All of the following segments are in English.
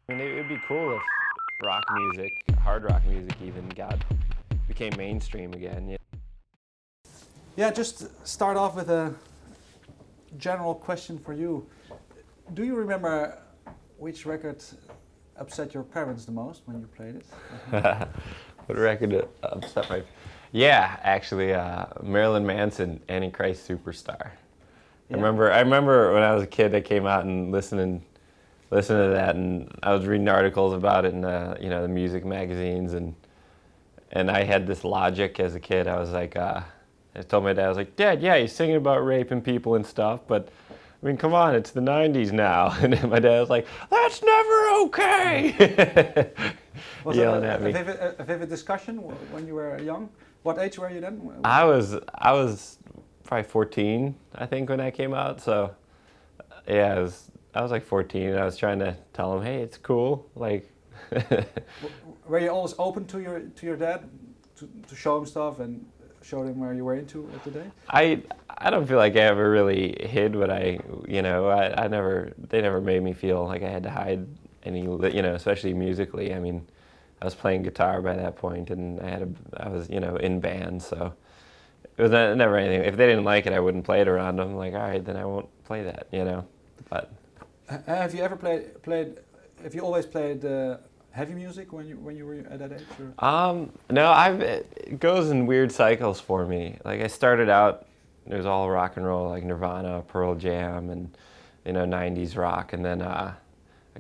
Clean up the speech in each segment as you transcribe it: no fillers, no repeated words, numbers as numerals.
I mean, it would be cool if rock music, hard rock music even, became mainstream again. Yeah. Yeah, just start off with a general question for you. Do you remember which record upset your parents the most when you played it? What record upset my? Yeah, actually, Marilyn Manson, Antichrist Superstar. Yeah. I remember when I was a kid, I came out and listening to that, and I was reading articles about it in the music magazines, and I had this logic as a kid. I was like, I told my dad, I was like, Dad, yeah, he's singing about raping people and stuff, but I mean, come on, it's the '90s now. And my dad was like, that's never okay. Was Yelling it at me. a vivid discussion when you were young? What age were you then? I was probably 14, I think, when that came out. So yeah, I was like 14, and I was trying to tell him, hey, it's cool. Like, Were you always open to your dad to show him stuff and show him where you were into at the day? I don't feel like I ever really hid what they never made me feel like I had to hide any, especially musically. I mean, I was playing guitar by that point, and I was in bands, so it was never anything. If they didn't like it, I wouldn't play it around them. Like, all right, then I won't play that. But Have you ever played? Have you always played heavy music when you were at that age? Or? No, it goes in weird cycles for me. Like, I started out, it was all rock and roll, like Nirvana, Pearl Jam, and '90s rock, and then I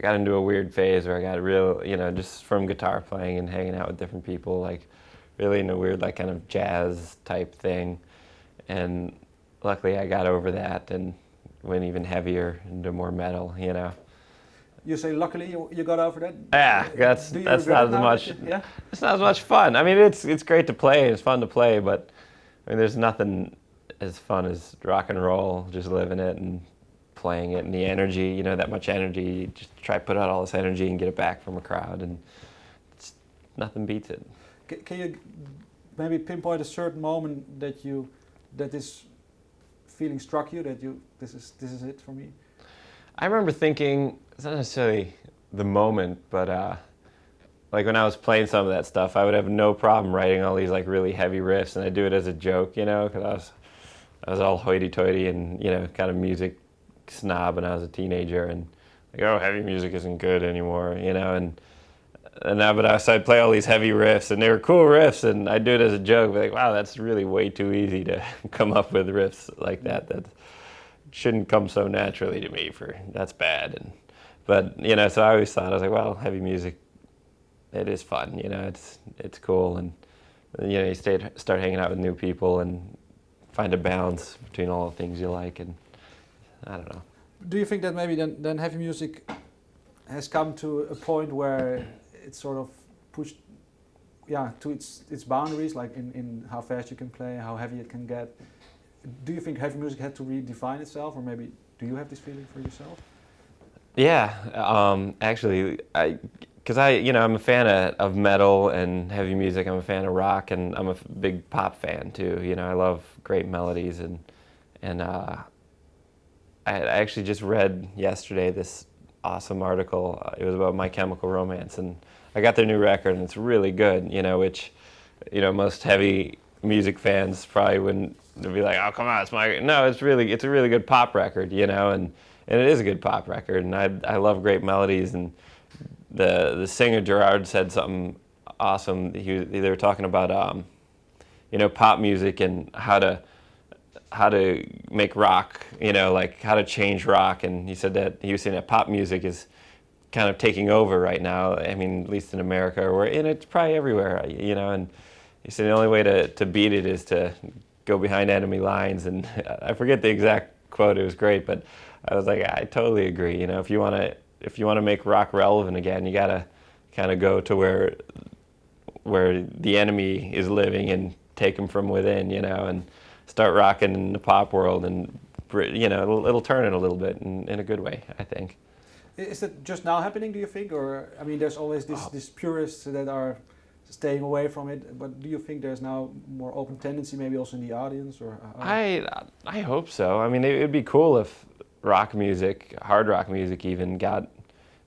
got into a weird phase where I got real, just from guitar playing and hanging out with different people, like really in a weird, like, kind of jazz type thing. And luckily I got over that and went even heavier into more metal. You say luckily you got over that? Yeah, that's not as much. Yeah? It's not as much fun. I mean, it's great to play. It's fun to play, but I mean, there's nothing as fun as rock and roll. Just living it and playing it, and the energy. That much energy. You just try to put out all this energy and get it back from a crowd, and nothing beats it. Can you maybe pinpoint a certain moment that this feeling struck you, that this is it for me? I remember thinking, it's not necessarily the moment, but like when I was playing some of that stuff, I would have no problem writing all these like really heavy riffs, and I do it as a joke, because I was all hoity-toity and kind of music snob when I was a teenager, and like, oh, heavy music isn't good anymore, so I'd play all these heavy riffs, and they were cool riffs, and I'd do it as a joke, but like, wow, that's really way too easy to come up with riffs like that. That shouldn't come so naturally to me. That's bad. But so I always thought, I was like, well, heavy music, it is fun. It's cool, and you start hanging out with new people and find a balance between all the things you like, and I don't know. Do you think that maybe then heavy music has come to a point where it's sort of pushed, to its boundaries, like in how fast you can play, how heavy it can get? Do you think heavy music had to redefine itself, or maybe do you have this feeling for yourself? Yeah, actually, because I'm a fan of metal and heavy music. I'm a fan of rock, and I'm a big pop fan too. I love great melodies, and I actually just read yesterday this awesome article. It was about My Chemical Romance, and I got their new record, and it's really good. Which most heavy music fans probably wouldn't. They'd be like, oh, come on, no, it's a really good pop record, and it is a good pop record, and I love great melodies, and the singer Gerard said something awesome. They were talking about pop music and how to make rock, like how to change rock, and he was saying that pop music is kind of taking over right now. I mean, at least in America, and it's probably everywhere, and he said the only way to beat it is to go behind enemy lines, and I forget the exact quote. It was great, but I was like, I totally agree. If you want to make rock relevant again, you gotta kind of go to where the enemy is living and take them from within, and start rocking in the pop world, and it'll turn it a little bit in a good way, I think. Is that just now happening, do you think, or I mean, there's always these purists that are staying away from it, but do you think there's now more open tendency, maybe also in the audience, or? I hope so. I mean, it would be cool if rock music, hard rock music even,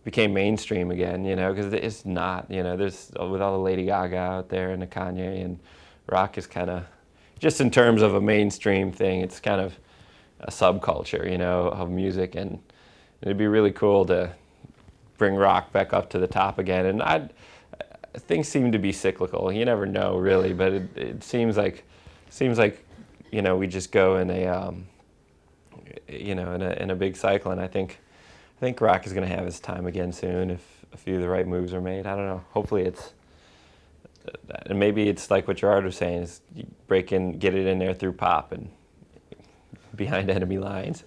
became mainstream again, you know, because it's not, you know, there's with all the Lady Gaga out there and the Kanye, and rock is kind of, just in terms of a mainstream thing, it's kind of a subculture, you know, of music, and it'd be really cool to bring rock back up to the top again. And things seem to be cyclical. You never know really, but it seems like you know, we just go in a you know, in a big cycle, and I think rock is going to have its time again soon if a few of the right moves are made. I don't know. Hopefully it's, and maybe it's like what Gerard was saying, is you break in, get it in there through pop and behind enemy lines.